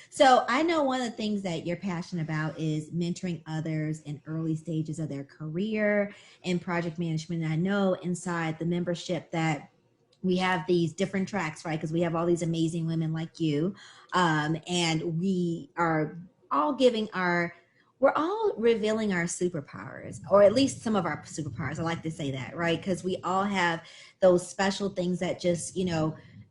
So I know one of the things that you're passionate about is mentoring others in early stages of their career in project management. And I know inside the membership that we have these different tracks, right? Because we have all these amazing women like you. And we are all giving our, we're all revealing our superpowers, or at least some of our superpowers. I like to say that, right? Because we all have those special things that just,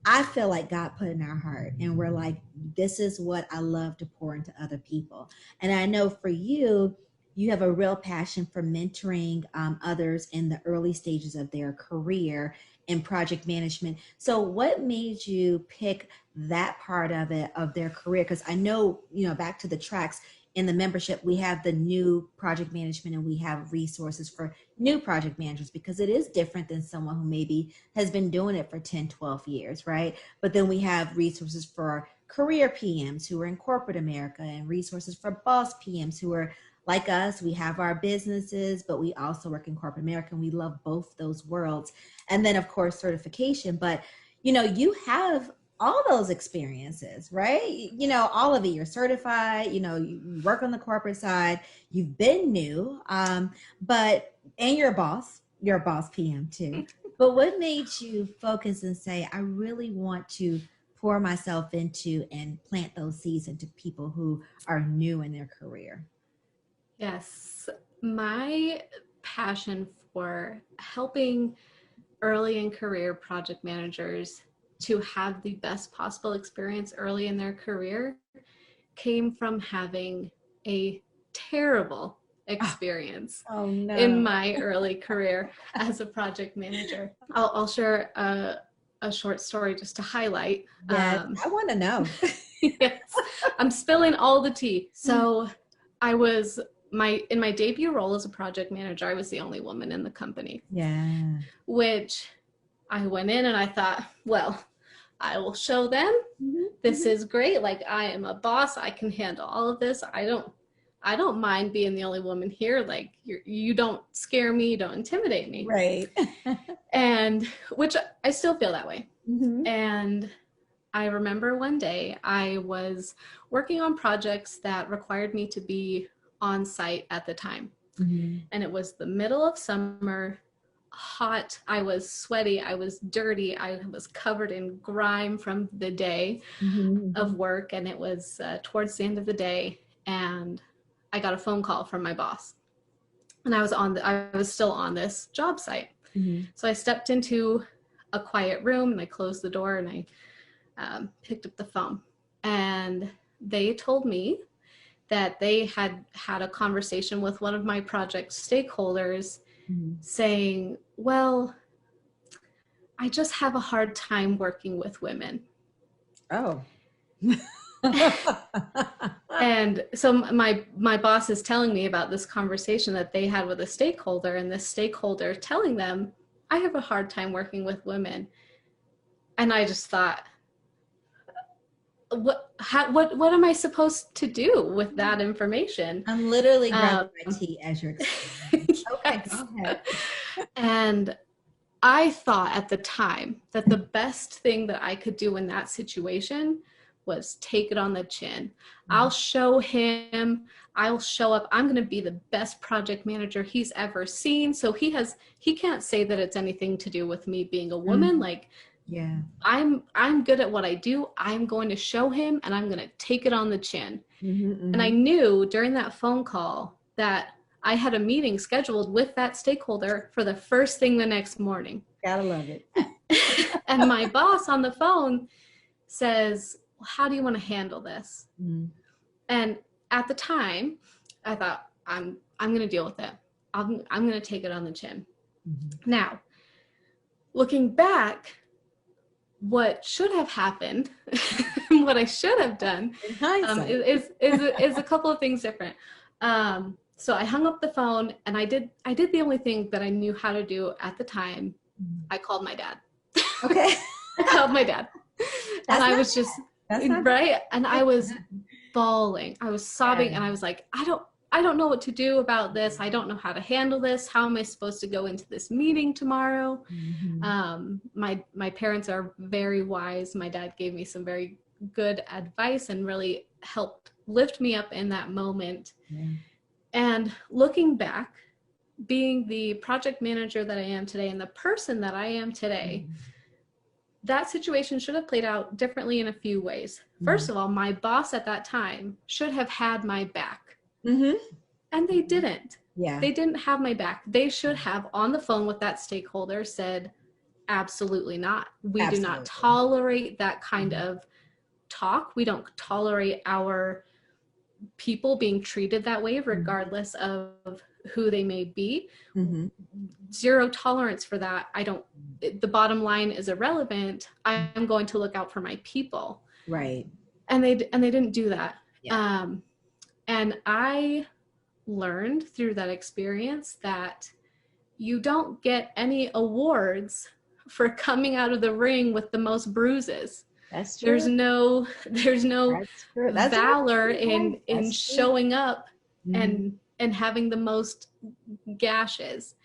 I feel like God put in our heart. And we're like, this is what I love to pour into other people. And I know for you, you have a real passion for mentoring others in the early stages of their career in project management. So what made you pick that part of it, of their career? Because I know, back to the tracks in the membership, we have the new project management and we have resources for new project managers, because it is different than someone who maybe has been doing it for 10, 12 years, right? But then we have resources for career PMs who are in corporate America, and resources for boss PMs who are like us. We have our businesses, but we also work in corporate America, and we love both those worlds. And then of course certification. But you have all those experiences, right? All of it. You're certified, you work on the corporate side, you've been new, but and you're a boss PM too. But what made you focus and say, I really want to pour myself into and plant those seeds into people who are new in their career? Yes, my passion for helping early in career project managers to have the best possible experience early in their career came from having a terrible experience no. in my early career as a project manager. I'll share a short story just to highlight. Yes, I want to know. Yes, I'm spilling all the tea. So I was in my debut role as a project manager, I was the only woman in the company. Yeah. Which I went in and I thought, well, I will show them. This is great. Like, I am a boss. I can handle all of this. I don't mind being the only woman here. Like, you don't scare me. You don't intimidate me. Right. And which I still feel that way. And I remember one day I was working on projects that required me to be on site at the time. And it was the middle of summer, hot. I was sweaty. I was dirty. I was covered in grime from the day of work. And it was towards the end of the day. And I got a phone call from my boss. And I was still on this job site. So I stepped into a quiet room and I closed the door and I picked up the phone. And they told me that they had had a conversation with one of my project stakeholders saying, well, I just have a hard time working with women. Oh. And so my boss is telling me about this conversation that they had with a stakeholder, and this stakeholder telling them, I have a hard time working with women. And I just thought, what am I supposed to do with that information? I'm literally grabbing my tea as you're explaining. Okay, go ahead. And I thought at the time that the best thing that I could do in that situation was take it on the chin. I'll show him, I'll show up. I'm going to be the best project manager he's ever seen. So he can't say that it's anything to do with me being a woman. Like, yeah, I'm good at what I do. I'm going to show him and I'm going to take it on the chin. And I knew during that phone call that I had a meeting scheduled with that stakeholder for the first thing the next morning. Gotta love it. And my boss on the phone says, well, how do you want to handle this? And at the time, I thought, I'm going to deal with it. I'm going to take it on the chin. Now, looking back, what should have happened, what I should have done, is a couple of things different. So I hung up the phone and I did the only thing that I knew how to do at the time. I called my dad. Okay. I called my dad. And I was just, right? And I was bawling. I was sobbing and I was like, I don't know what to do about this. I don't know how to handle this. How am I supposed to go into this meeting tomorrow? My parents are very wise. My dad gave me some very good advice and really helped lift me up in that moment. Yeah. And looking back, being the project manager that I am today and the person that I am today, that situation should have played out differently in a few ways. First of all, my boss at that time should have had my back. And they didn't. Yeah. They didn't have my back. They should have, on the phone with that stakeholder, said, absolutely not. We do not tolerate that kind of talk. We don't tolerate our people being treated that way, regardless of who they may be. Zero tolerance for that. The bottom line is irrelevant. I'm going to look out for my people. Right. And they didn't do that. Yeah. And I learned through that experience that you don't get any awards for coming out of the ring with the most bruises. That's true. There's no That's valor in showing up and having the most gashes.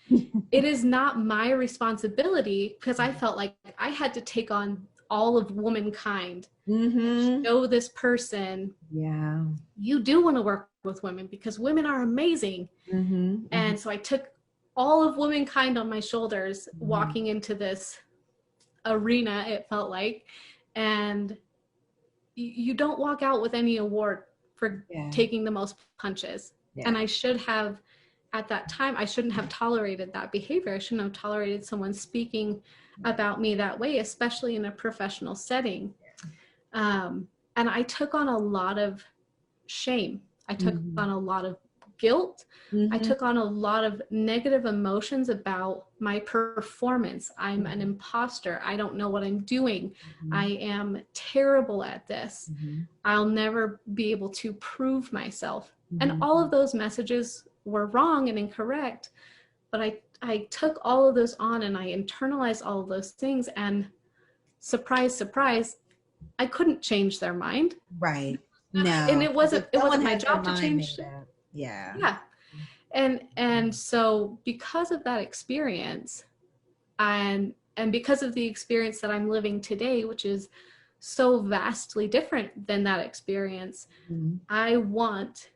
It is not my responsibility, because I felt like I had to take on all of womankind. Show this person, you do want to work with women because women are amazing. And so I took all of womankind on my shoulders, walking into this arena, it felt like. And you don't walk out with any award for taking the most punches. And I should have, at that time, I shouldn't have tolerated that behavior. I shouldn't have tolerated someone speaking about me that way, especially in a professional setting. And I took on a lot of shame. I took on a lot of guilt. I took on a lot of negative emotions about my performance. I'm an imposter. I don't know what I'm doing. I am terrible at this. I'll never be able to prove myself. And all of those messages were wrong and incorrect. But I took all of those on and I internalized all of those things. And surprise, surprise, I couldn't change their mind. Right. No. And it wasn't my job to change. Yeah. And so because of that experience and because of the experience that I'm living today, which is so vastly different than that experience, I want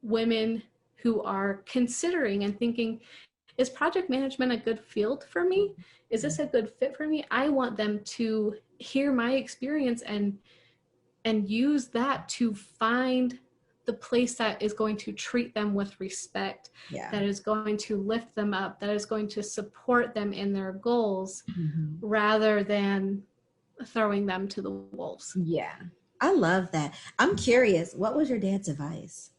women who are considering and thinking, is project management a good field for me? Is this a good fit for me? I want them to hear my experience and use that to find the place that is going to treat them with respect, that is going to lift them up, that is going to support them in their goals, rather than throwing them to the wolves. Yeah. I love that. I'm curious, what was your dad's advice?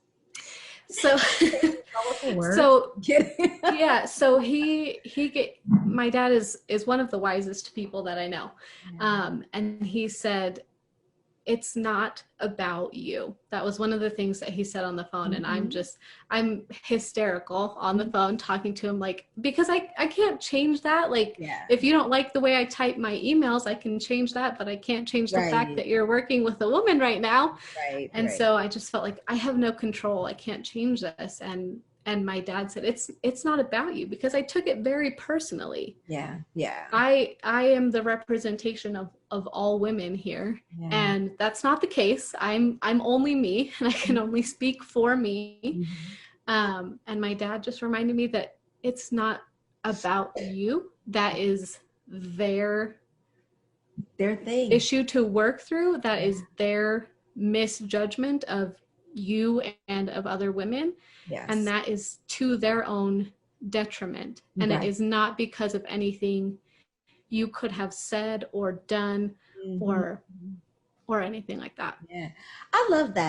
So my dad is one of the wisest people that I know. And he said, it's not about you. That was one of the things that he said on the phone. And I'm hysterical on the phone talking to him, like, because I can't change that. Like, if you don't like the way I type my emails, I can change that, but I can't change the fact that you're working with a woman right now. So I just felt like I have no control. I can't change this. And my dad said, it's not about you, because I took it very personally. I am the representation of all women here. And that's not the case. I'm only me, and I can only speak for me. And my dad just reminded me that it's not about you. That is their thing, issue to work through. That is their misjudgment of you and of other women. And that is to their own detriment. And it is not because of anything you could have said or done or anything like that. I love that.